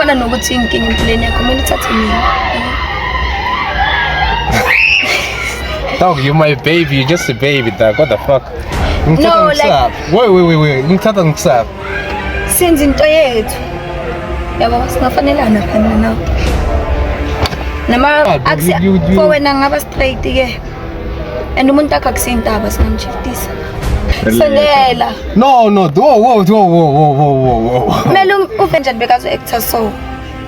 Ngiyabona nokuthi inkinga empilweni yakho kumele uthathe mina. Dog, you're my baby. You're just a baby, dog. What the fuck? No, like... Wait. Ngithatha ngisaphi? Senze into yethu. Yabo singafanelana phana nawe. Nama for wena ngaba straight ke. And umuntu akakusintaba singamshiftisa. Sondela. No. Whoa. Kumele uve njani bekazo actor so.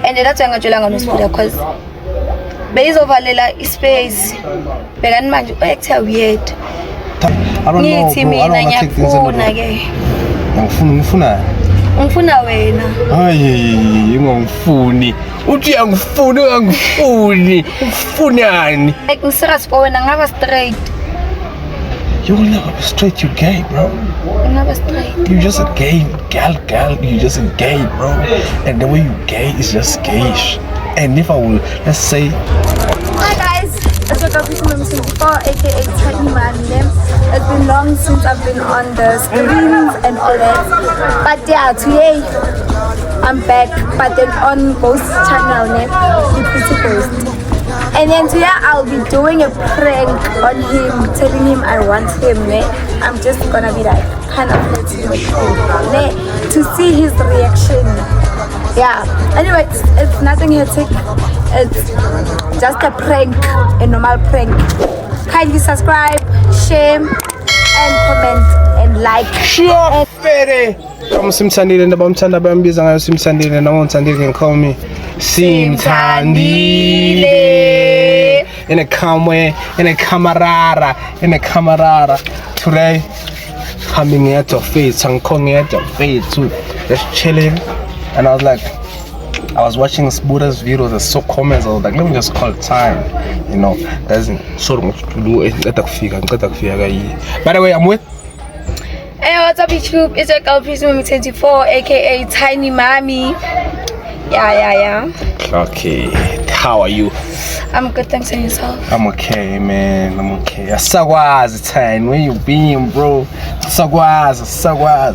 And that's why ngajolanga noSibuda because beyizovalela ispace. Bekani manje u-actor weird. Ngithi mina ngiyakufuna ke. Ngifuna wena. Hayi, ngongifuni. Uthi angifuni. Ufunani? Like ngiserious for wena ngaba straight. You will never be straight, you gay, bro. Ngaba straight. You just a gay girl. You just a gay, bro. And the way you gay is just gayish. And if I will, let's say. Hi guys, it's your girl Pishima aka Tiny Man. It's been long since I've been on the screens and all that. But yeah, today I'm back. But then on Ghost channel, the Pretty Ghost. And then today I'll be doing a prank on him, telling him I want him. I'm just gonna be like kind of flirting with him to see his reaction. Yeah. Anyway, it's nothing hectic. It's just a prank, a normal prank. Kindly subscribe, share, and comment and like. Sure, Fede. I'm Simtandile and Bamtanda Bambis and I'm Simtandile and I want Tandile can call me Simtandile. In a calm way, in a camarada. Today, coming at your face, I'm coming at your face too. Just chilling. And I was like, I was watching Buddha's videos, there's so comments, I was like, let me just call time. You know, there's so much to do. By the way, I'm with. Hey, what's up YouTube? It's your girl Pishima 24 aka Tiny Mommy. Yeah. Okay, how are you? I'm good, thanks, and yourself? I'm okay, man. Asakwazi Tiny, where you been, bro? Asakwazi.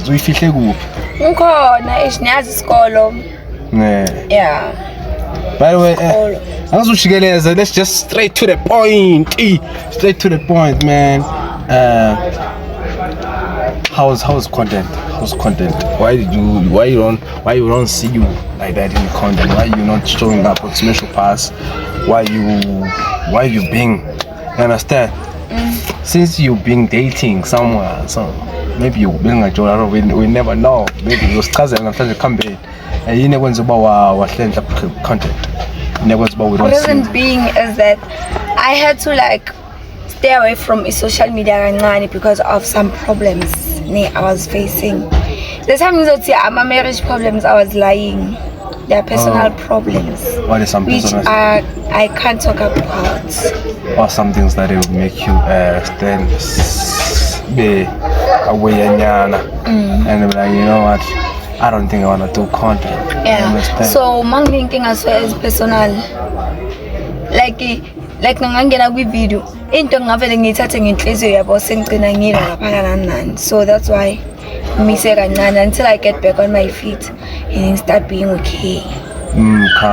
Uyifihle kuphi? Ngikhona ngiyazi isikolo. Yeah. By the way, angizujikeleza, let's just straight to the point. Straight to the point, man. How's content? Why you don't see you like that in the content? Why you not showing up on Special Pass? Why you being? You understand? Since you been dating someone, so maybe you been a journal. We never know. Maybe your cousin after the campaign, and you never know about what content. The reason being is that I had to like stay away from social media because of some problems I was facing. The time my marriage problems, I was lying. They're personal problems. What is some which personal? I can't talk about. Or some things that will make you stand be away and be like, you know what? I don't think I want to do content. Yeah. So my thinking as well is personal. Like ngangena kwi-video into ngavele ngiyithathe ngenhliziyo yabo sengigcina ngile ngaphana nani. So that's why ngimise kancane until I get back on my feet and then start being okay.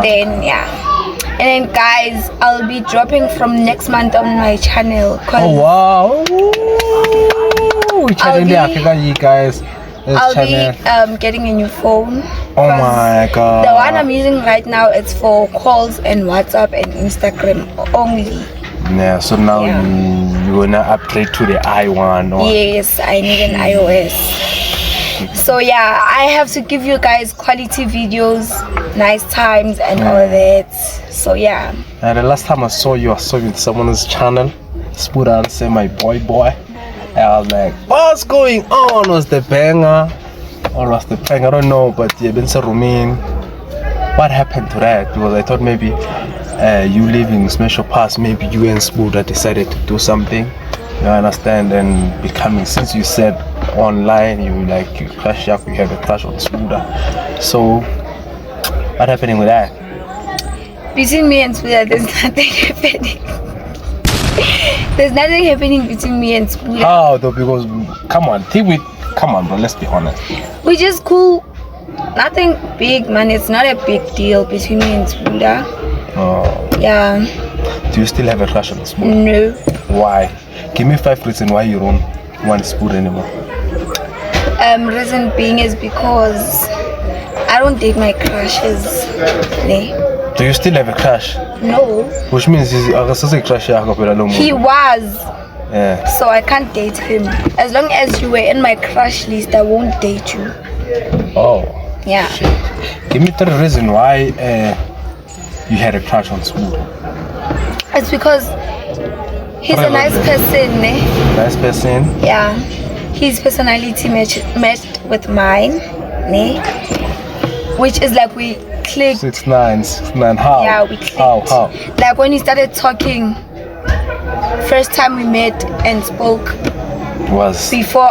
Then yeah. And then guys, I'll be dropping from next month on my channel. Oh wow. You guys. I'll be getting a new phone. Oh my god. The one I'm using right now is for calls and WhatsApp and Instagram only. Yeah, so now you wanna upgrade to the i1 or? Yes, I need an iOS. So yeah, I have to give you guys quality videos, nice times and all that. So yeah. And the last time I saw you in someone's channel, Spuda say my boy. I was like, what's going on? Was the banger or was the prank? I don't know, but you've been so roaming. What happened to that? Because I thought maybe you leaving Special Pass, maybe you and Spuda decided to do something. You understand? And becoming, since you said online, you crush up, you had a crush on Spuda. So, what happening with that? Between me and Spuda, there's nothing happening. There's nothing happening between me and Spuda. How though? Because come on, bro, let's be honest. We just cool. nothing big, man. It's not a big deal between me and Spuda. Oh. Yeah. Do you still have a crush on Spuda? No. Why? Give me 5 reasons why you don't want Spuda anymore. Reason being is because I don't date my crushes. Nee. Do you still have a crush? No. Which means he's a crush. He was. Yeah. So I can't date him. As long as you were in my crush list, I won't date you. Oh. Yeah. Give me 3 reasons why you had a crush on Spuda. It's because he's a nice person, ne? Nice person. Yeah. His personality matched with mine, ne? Which is like we clicked. 6'9". How? Yeah, we clicked. How? Like when he started talking, first time we met and spoke Was before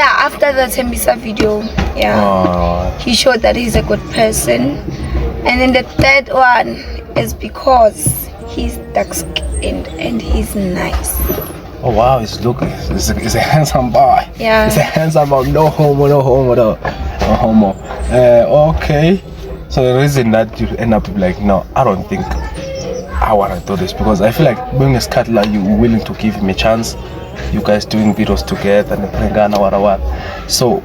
after the Tembisa video, he showed that he's a good person. And then the third one is because he's dark skinned and he's nice. Oh wow, he's a handsome boy. Yeah. He's a handsome boy. No homo though. No homo. Okay. So the reason that you end up like, no, I don't think I want to do this, because I feel like being a Skatla, you're willing to give him a chance. You guys doing videos together and what. So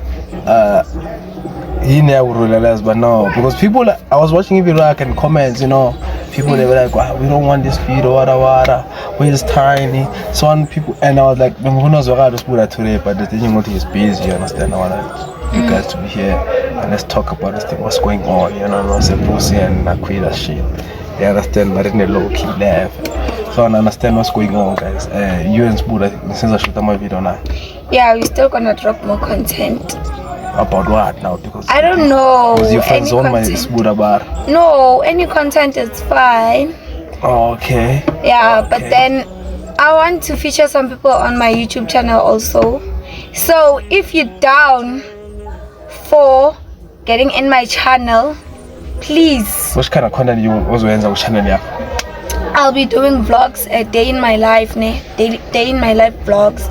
he never realized, but no, because people, I was watching Iraq and comments, people they were like, wow, we don't want this video, wada, where's Tiny, so on people, and I was like, who knows what I just put that today, but the thing is busy, you understand? I want you guys to be here and let's talk about this thing, what's going on, no, say pussy and I quit that shit. You understand, but in a low key level. So I understand what's going on, guys. You and Spuda, since I shoot my video now. Yeah, we're still gonna drop more content. About what now? Because I don't know. Because your friends on my Spuda bar. No, any content is fine. Oh, okay. Yeah, okay. But then I want to feature some people on my YouTube channel also. So if you're down for getting in my channel, please. Which kind of content you also ends up with channel? Yeah. I'll be doing vlogs, a day in my life, day in my life vlogs,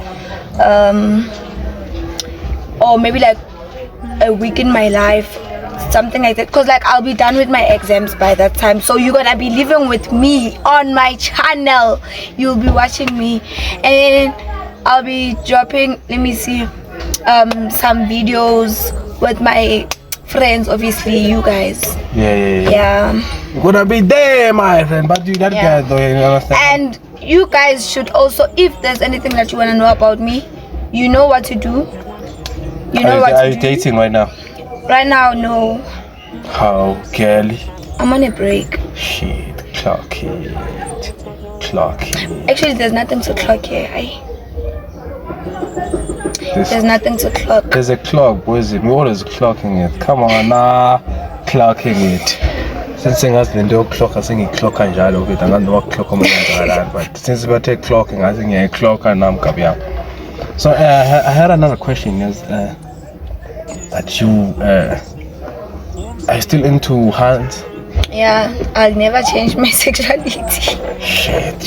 or maybe like a week in my life, something like that. Cause like I'll be done with my exams by that time, so you're gonna be living with me on my channel. You'll be watching me, and I'll be dropping. Let me see, some videos with my friends, obviously you guys. Yeah. You're gonna be there, my friend, but you that guy though, you understand? And you guys should also, if there's anything that you want to know about me, you know what to do. Are you dating right now? Right now, no. How, girly? I'm on a break. Shit, clock it. Actually, there's nothing to clock here. There's nothing to clock. There's a clock, boys. We're always clocking it. Come on, clocking it. Since I was the clock, I think clock and jalo bit. I'm not clock on my but since we take clocking, I think a clock and I'm kabia. So I had another question. Is that you are you still into hands? Yeah, I'll never change my sexuality. Shit.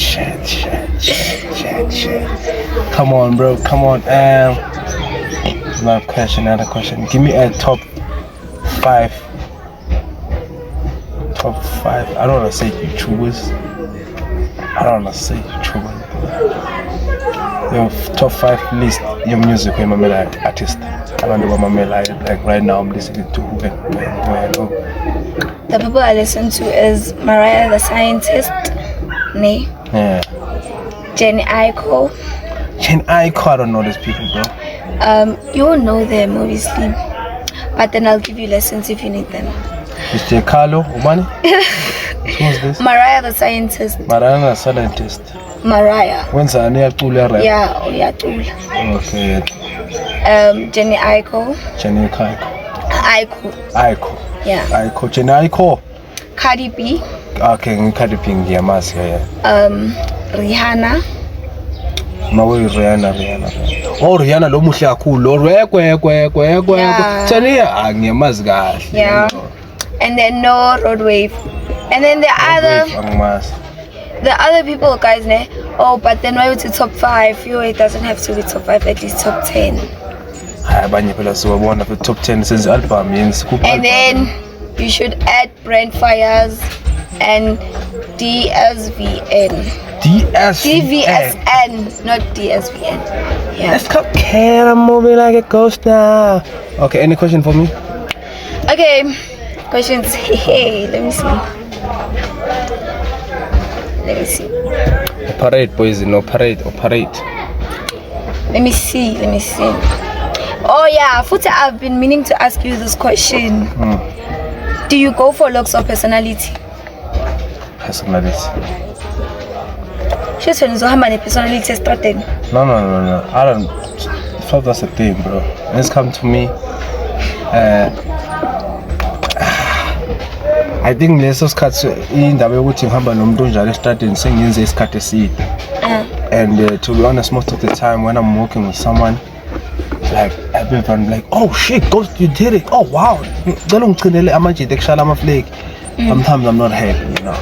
Come on, bro. Come on. Another question. Give me a top 5. Top 5. I don't want to say YouTubers. Your top 5 list your music with my artist. I don't know what my like right now. I'm listening to who. The people I listen to is Mariah the Scientist, Yeah. Jenny Aiko. I don't know these people, bro. You will know them obviously, but then I'll give you lessons if you need them. Mr. Carlo Umani? Who's this? Mariah the Scientist. Mariah. When's her name? Yeah, Oyatula. Okay. Jenny Aiko. Aiko. Yeah. Aiko. Jenny Aiko. Cardi B. Okay, Cardi B. Yeah. Rihanna. No way, Rihanna. Oh, Rihanna lo muhle kakhulu. Jenny ngiyamazi kahle. Yeah. And then no Road Wave. And then the other people, guys, but then why would it top 5? It doesn't have to be top 5, at least top 10. abanye phela siwabona for top 10 since album yini sikhupha. And then you should add Brent Fires and DVSN, not DSVN. Yeah. Let's go. I'm moving like a ghost now. Okay, any question for me? Okay, questions. Hey, let me see. Operate, boys, operate. Let me see. Oh yeah, Futa, I've been meaning to ask you this question. Do you go for looks or personality? Personality. She's when how many personality started? No. I don't. I thought that's a thing, bro. It's come to me. I think leso sikhathi indaba yokuthi ngihamba nomuntu onjalo estradini sengiyenze isikhathi eside. And to be honest, most of the time when I'm working with someone, like everyone like, oh shit, Ghost, you did it. Oh wow. Sometimes I'm not happy, you know.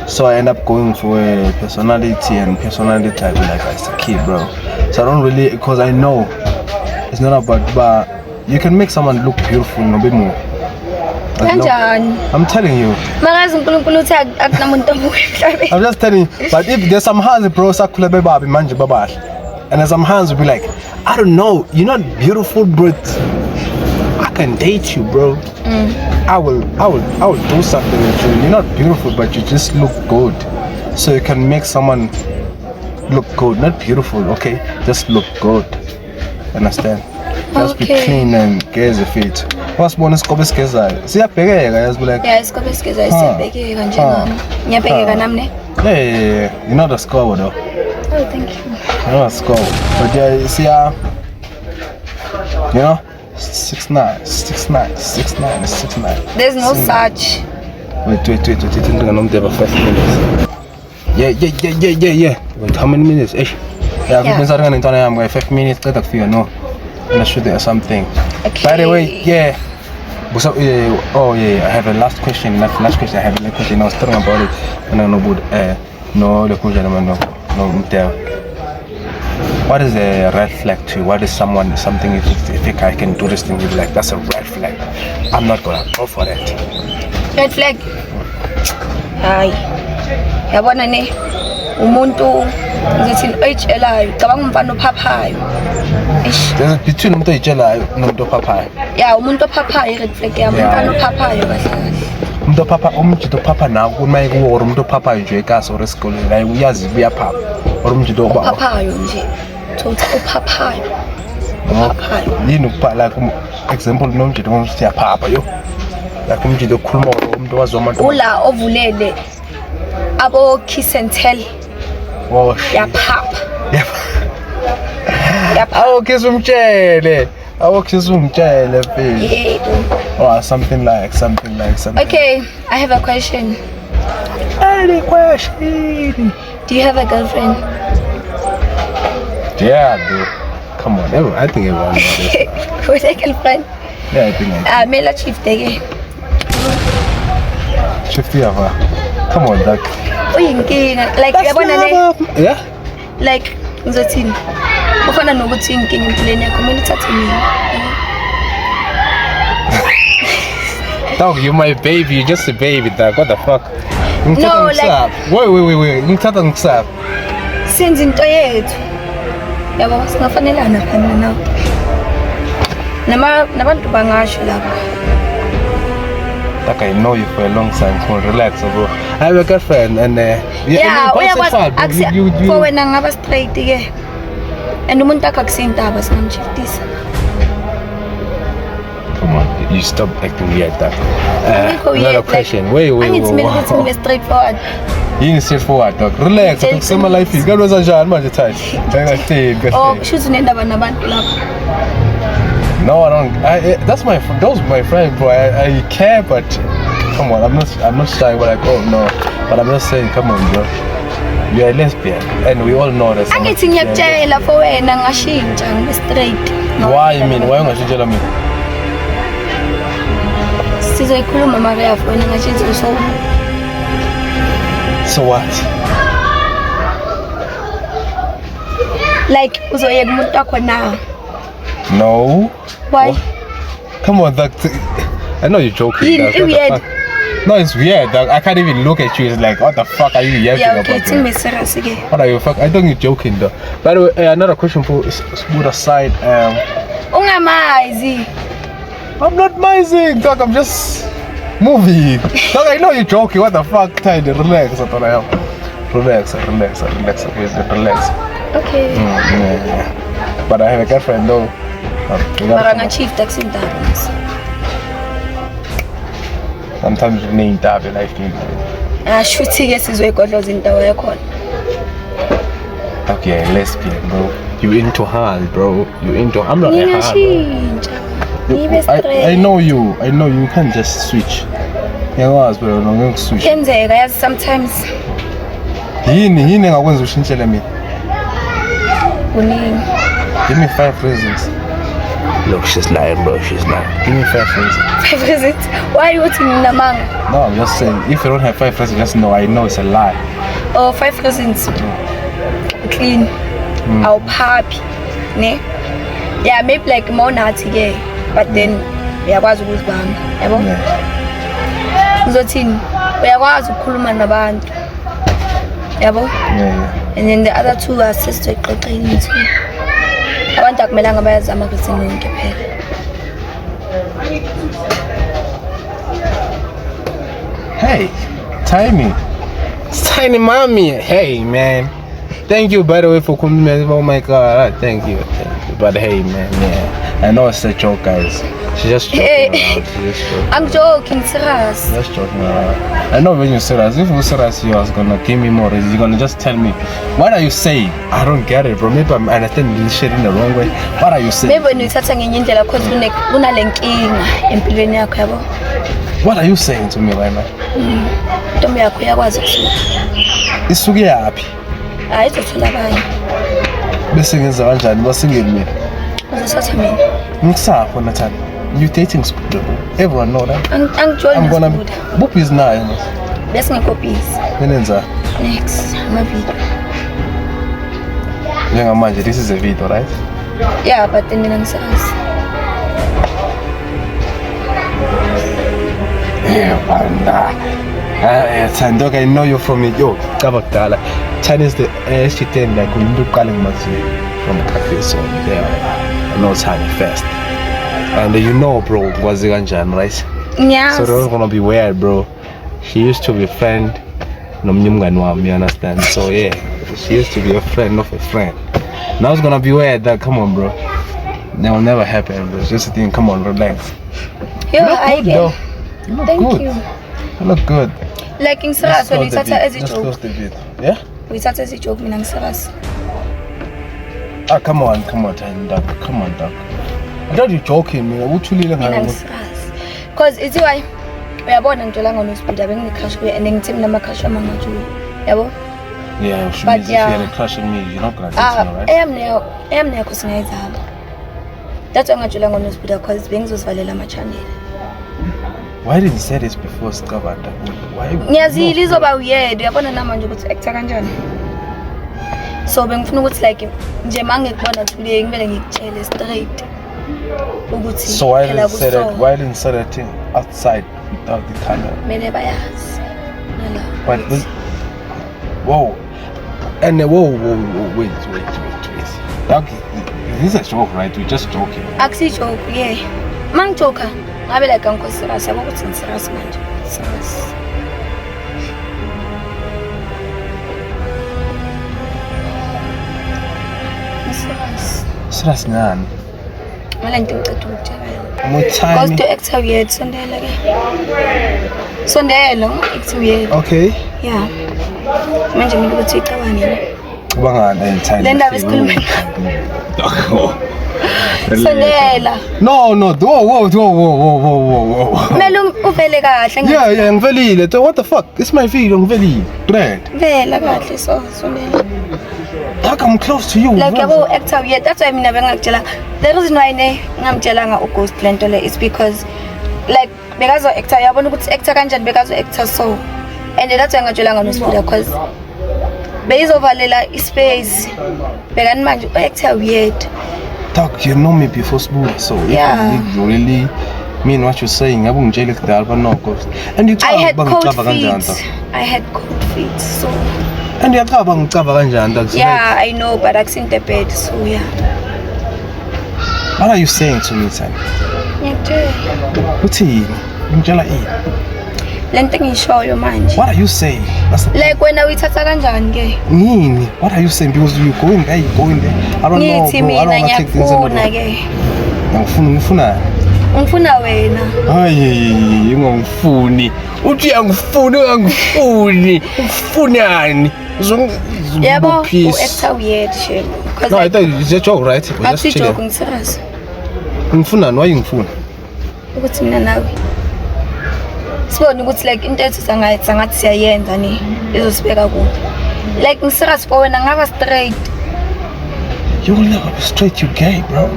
So I end up going for a personality, and personality type like it's the key, bro. So I don't really, because I know it's not about, but you can make someone look beautiful no bit more. I'm telling you. I'm just telling you. But if there's some hands, bro, and there's some hands will be like, I don't know, you're not beautiful, but I can date you, bro. I will do something with you. You're not beautiful, but you just look good. So you can make someone look good, not beautiful, okay? Just look good. Understand? Just be clean and get the feet. What's bonus Kobes Keza? See, I pay guys, like, yeah, it's Kobes Keza. I said, Becky, and yeah. You know the score, though. Oh, thank you. You know the score. But yeah, you see, you know, 6'9". There's no such. Wait. I'm gonna have 5 minutes. Yeah. Wait, how many minutes? Yeah, I've been starting on 5 minutes. Got a few, no. And I should do something. Okay. By the way, yeah. Oh yeah, I have a last question. I have a question. I was talking about it, and I know about what is a red flag to you? What is something if you think I can do this thing, you'll be like, that's a red flag. I'm not gonna go for that. Red flag. Hayi. Yabona ne umuntu ngithi ejelayo cabanga umfana ophaphayo. There's between umuntu ejelayo nomuntu ophaphayo. Yeah, umuntu ophaphayo red flag yami umfana ophaphayo kahle. Umuntu ophapha umjito ophapha nawo kumaye kuwo or umuntu ophaphayo nje ekasi or esikoleni la uyazi uyaphapha or umjito ophaphayo nje. Thothi ophaphayo. Yini ukubhala like example nomjito ngokuthi yaphapha yo. Like umjito okhuluma umuntu wazoma ula ovulele abo kiss and tell. Oh shit. Yaphapha. Awu kiss umtshele baby. Oh, something like. Okay, I have a question. Any question? Do you have a girlfriend? Yeah, dude. Come on, I think everyone knows this. Who's a girlfriend? Yeah, I think Mela Chief Dege. Shifty of her. Come on, Doc. Like, yeah? Like, ngizothini? Ufana nokuthi inkinga empilweni yakho kumele uthathe mina. Dog, you're my baby. You're just a baby, dog. What the fuck? No, like... Wait. Ngithatha ngisaphi? Senze into yethu. Yabo, singafanelana phana nawe. Nabantu bangasho lapha. Like I know you for a long time. Come on, relax, bro. I have a girlfriend and yeah, for when ngaba straight ke. And umuntu akakusintaba singamshiftisa. Come on, you stop acting weird, dog. Another question. Wait. I need to be straightforward. Yini straightforward, dog. Relax. Akusema life is. Kanwenza njani manje tight? Oh, shoot unendaba nabantu lapha. No, I don't. Those my friend, bro. I care, but come on, I'm not shy. But like, oh no, but I'm just saying, come on, bro. You are a lesbian, and we all know that. Angithi ngiyakutshela for wena ngashintsha ngibe straight. Why you mean? Why ungashintshela mina? Sizoyikhuluma Maria for wena ngashintsha so. So what? Like uzoyeka umuntu wakho na. No. Why? Come on, Doug. I know you're joking. Doug. What the Weird. fuck? No, it's weird, Doug. I can't even look at you. It's like, what the fuck are you yapping Yeah, okay, about? tell me serious again. What are you fuck? I think you're joking, though. By the way, another question for Smooth aside. Ungamazi. I'm not mising, Doug. I'm just moving. Doug, I know you're joking. What the fuck? Tiny, relax. Relax, please, relax. Okay. Yeah. But I have a girlfriend, though. Maranga chief taxi darkness. Sometimes you need to have a life. Shuthi ke sizoyigodloza indawo yakhona. Okay, lesbian, bro. You into hard, bro. You into. I'm not a hard. I know you. I know you can't just switch. Yeah, bro. No, you switch. Kenzeka yazi sometimes. Yini ngakwenza ushintshele mina. Kuningi. Give me 5 reasons. Look, she's lying, bro. She's lying. Give me 5 reasons. 5 reasons? Why are you putting in manga? No, I'm just saying. If you don't have 5 reasons, just know I know it's a lie. Oh, 5 reasons. Clean. Our papi. Ne? Yeah, maybe like more naughty gay. But then uyakwazi ukuzibamba. Yabo? Uzothini? Uyakwazi ukukhuluma nabantu. Yabo? Yeah. And then the other two are sister exoxeni too. Abantu akumelanga bayazama ukuthi nonke phela. Hey, Tiny mommy. Hey, man. Thank you, by the way, for coming. Oh my God, thank you. But hey, man, yeah, I know it's a joke, guys. She's just joking around. She's just joking. I'm joking, serious. Just joking around. I know when you're serious. If you're serious, you're gonna give me more reasons. You're gonna just tell me, what are you saying? I don't get it, bro. Maybe I'm understanding this shit in the wrong way. What are you saying? Maybe when you start saying indlela cause unalenkinga empilweni yakho yabo. What are you saying to me right now? Ntombi yakho yakwazi ukusuka. Isuke yaphi? Hayi izothola abanye. Bese ngenza kanjani? Basingeni mina. Uzosatha mina. Ngisapho Nathani. You dating Scooter, bro. Everyone know that. I'm gonna be. Boop is nice. Bese ngekho busy. Nenenza. Next, amavideo. Njengamanje, this is a video, right? Yeah, but then mina ngisazi. Yeah, banda. Thandoka, I know you're from it. Yo, Kabakdala. Chinese the SG10 like we do calling from the cafe, so yeah, I know Tiny first. And you know, bro, was Ganjan, right? Yeah. So that's gonna be weird, bro. She used to be a friend. No, you understand? So yeah, she used to be a friend of a friend. Now it's gonna be weird. That come on, bro. That will never happen, bro. It's just a thing. Come on, relax. Yeah, You look good, though. You look Thank good. you. You look good. Like in serious when you start as a Let's joke. close the video. Yeah? We start as a joke, mina ngisakazi. Ah, come on, Tiny Duck. Come on, Duck. I thought you're joking, man. What you Mina ngisakazi. Cause it's why uyabona ngitholanga noSpeed abengicrush kuye and ngithe mina ama-crush amangajulu. Yabo? Yeah, which But means yeah. if you're crushing me, you're not gonna date me, right? Eyam yakho singayizama. That's why ngajulanga noSpeed cause bengizozivalela ama-channel. Why didn't you say this before, Skabanda? Why? Ngiyazile izoba weird uyabona namanje ukuthi actor kanjani. So bengifuna ukuthi like nje mangekubona today ngivele ngikutshele straight ukuthi So why didn't say that? Why didn't say that thing outside without the camera? Mele bayazi. Nala. But this, whoa, and whoa, wait. That, this is a joke, right? We're just joking. Akusi joke, yeah. Mangijoka ngabe like angikho serious yabo ukuthi ngiserious manje. Serious. Serious ngani? Mala nto ngicela ukutshela yona. Muthani. Cause to actor weird sondela ke. Sondela actor weird. Okay. Yeah. Manje mina ukuthi icabane. Kubangani Tiny? Le ndaba esikhuluma. Sondela. No, whoa. Kumele uvele kahle. Yeah, ngivelile. What the fuck? It's my video, ngivelile. Dread. Vela kahle so sondela. Like I'm close to you. Like yabo actor weird. That's why mina bengakutshela. The reason why ngamtshelanga uGhost lento le is because like bekazo actor yabona ukuthi actor kanjani bekazo actor so. And that's why ngatshelanga noSpeed because beyizovalela ispace. Bekani manje actor weird. Dog, you know me before Spuda, so Yeah. if you really mean what you're saying, I wouldn't jail it there, but no, course. And you I had cold cover feet. I had cold feet, so and you cover kanjani, dog. yeah, I know, but I seen the bed, so yeah. What are you saying to me, son? Uthini? Ngitshela ini? Lento engishoyo manje. What are you saying? That's the Like wena uyithatha kanjani ke? Ngini? What are you saying? Because you going there, I don't know, Ngithi bro. I mina don't want to take things in the ngiyakufuna ke. ngifuna. Ngifuna wena. Hayi, ungangifuni. Uthi uyangifuna, ungangifuni. Ufunani? Yebo, u-actor weird shit. No, I thought it's a joke, right? We're just Akuthi chilling. joke ngiserious. Ngifuna, why ngifuna? Ukuthi mina nawe. Sibone ukuthi like into ethu sangathi siyayenza ni izosibeka kuphi. Like ngiserious for wena ngaba straight. You will never be straight, you gay, bro.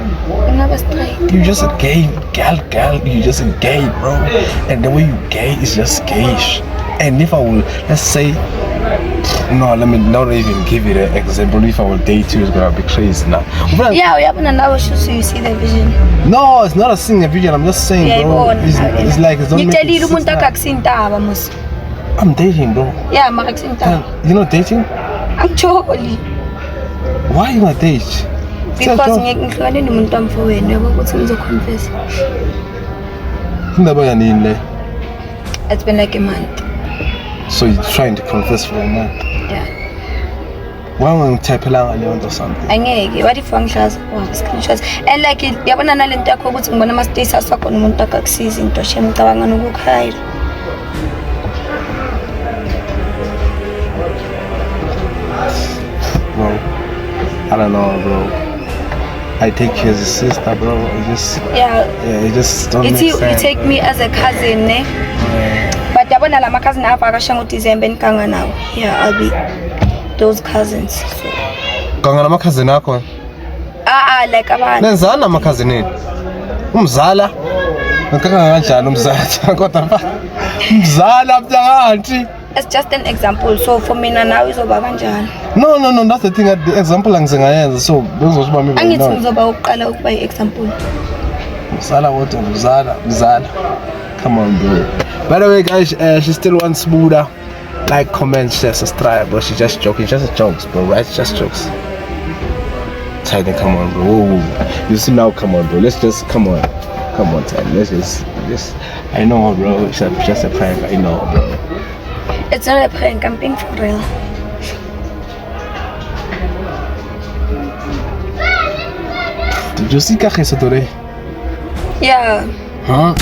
Ngaba straight. You just a gay girl. You just a gay, bro. And the way you gay is just gayish. And if I will, let's say, no, let me not even give you the example. If I will date you, it's gonna be crazy now. Yeah, uyabona nawe so you see the vision. No, it's not a single vision. I'm just saying, bro. It's like it's don't make it ngitelile umuntu akakusintaba mos. I'm dating, bro. Yeah, mara kusintaba. You're not dating? Actually. Why you not date? Because ngihlukane nomuntu wamfowenu yabo ukuthi ngizoconfess. Indaba yanini le? It's been like a month. So you're trying to confess for a month? Yeah. Why ungangithaphelanga leyo nto something? Angeke, what if wangihlaza? Wow, screenshots. And like yabona nalento yakho ukuthi ngibona ama status wakho nomuntu akakusiza into shame ngicabanga nokukhayela. Bro, I don't know, bro. I take you as a sister, bro. It just it just don't make sense. You take me as a cousin, ne? But yabona la cousin apha akashanga ukuthi Zembe nikanga nawo. Yeah, I'll be those cousins. So. Kanga nama cousin akho? Like abantu. Nenzana nama cousin eni? Umzala? Ngikanga kanjani umzala? Kodwa umzala mntangathi. It's just an example. So for me now izoba kanjani? No, that's the thing. The example angizengayenza. So bezoshiba mina. Angithi ngizoba uqala ukuba example. Umzala wodwa umzala. Come on, bro. By the way, guys, she still wants Buddha. Like, comment, share, subscribe, bro. She's just joking. Just jokes, bro. Right? Just jokes. Tiny, come on, bro. Whoa. You see now, come on, bro. Let's just come on, Tiny. Let's just. I know, bro. It's just a prank. I know, bro. It's not a prank. I'm being for real. Did you see Kageso today? Yeah. Huh?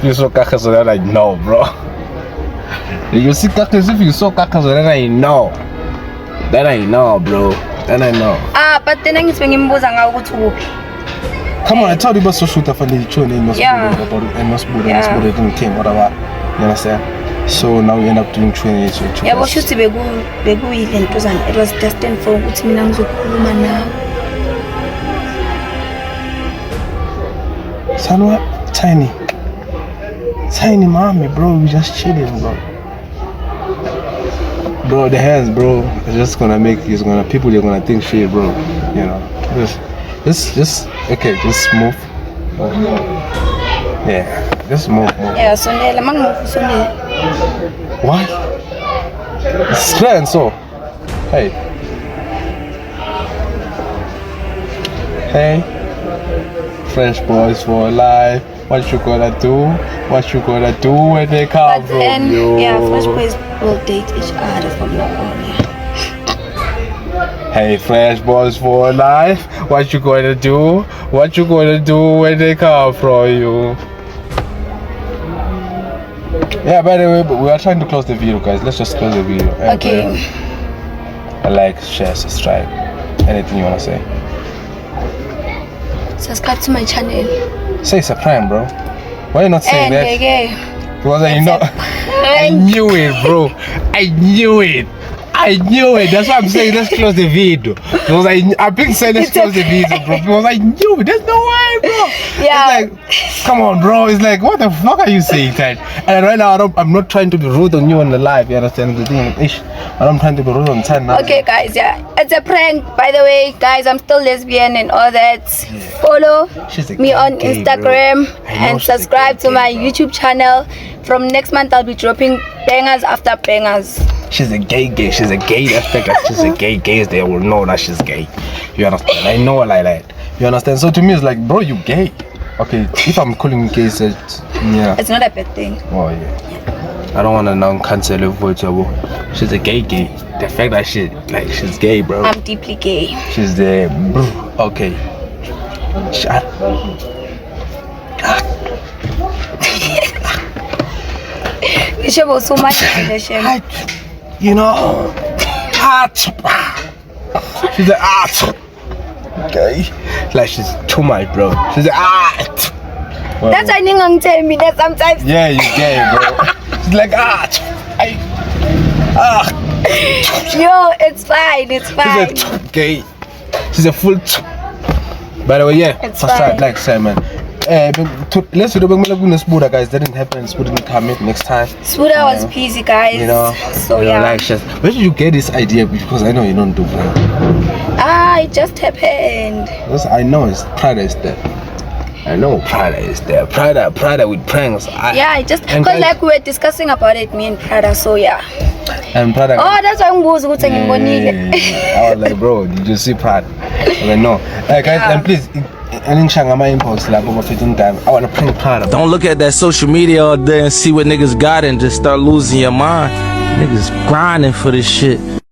You saw Kageso, then I know, bro. You see Kageso, if you saw Kageso, then I know. Then I know, bro. Then I know. But then I'm ngimbuza ngawo ukuthi kuphi. Come on, I told you about social stuff and you know Yeah. and not doing thing, whatever. You understand? So now we end up doing training. Yeah, but shuthi bekuyile ntuzana. It was destined for ukuthi mina ngizokhuluma nawe. Salwa, Tiny mommy, bro, we just chilling, bro. Bro, the hands, bro, it's just gonna people are gonna think shit, bro. You know, just okay, just move. Yeah, just move. Yeah, sonela mangimuvu sonela. Why? It's clear and so. Hey, French boys for life. What you gonna do? What you gonna do when they come from you? Yeah, French boys will date each other from now on. Yeah. Hey, French boys for life. What you gonna do? What you gonna do when they come from you? Yeah, by the way, we are trying to close the video, guys. Let's just close the video. Okay. Like, share, subscribe. Anything you wanna say? Subscribe to my channel. Say subscribe, bro. Why you not saying that? Yeah. Because I know. I knew it, bro. I knew it. I knew it. That's why I'm saying let's close the video. Because I've been saying let's close the video, bro. Because I knew it. There's no way, bro. Yeah. It's like, come on, bro. It's like, what the fuck are you saying, Ted? And right now, I'm not trying to be rude on you on the live. You understand the thing? But I'm trying to be rude on Ted now. Okay, guys, yeah. It's a prank, by the way. Guys, I'm still lesbian and all that. Follow me on Instagram and subscribe to my YouTube channel. From next month, I'll be dropping bangers after bangers. She's a gay. She's a gay. That's like she's a gay. Gays, they will know that she's gay. You understand? I know her like that. You understand? So to me, it's like, bro, you gay. Okay, if I'm calling you gay, yeah. It's not a bad thing. Oh yeah. I don't wanna now cancel her voice. She's a gay. The fact that she's gay, bro. I'm deeply gay. She's the bro. Okay. Shut. You should have so much relation. You know. She's like okay. Like she's too much, bro. She's like well, that's why Ningang tell me that sometimes. yeah, you gay, bro. She's like Yo, it's fine. It's fine. She's a gay. She's a full. By the way, yeah. It's First fine. time, like Simon. Let's do the Spuda, guys. That didn't happen. Spuda didn't come in next time. Spuda was busy, guys. You know. So you know, yeah. like just, where did you get this idea? Because I know you don't do that. It just happened. Because I know it's Prada is there. I know Prada is there. Prada with pranks. Yeah, it just and because guys- like we were discussing about it, me and Prada. So yeah. And Prada. Oh, that's why I'm going to Yeah. I was like, bro, did you see Prada? I was like, no. Guys, Yeah. and please. I want to prank Prada. Don't look at that social media all day and see what niggas got and just start losing your mind. Niggas grinding for this shit.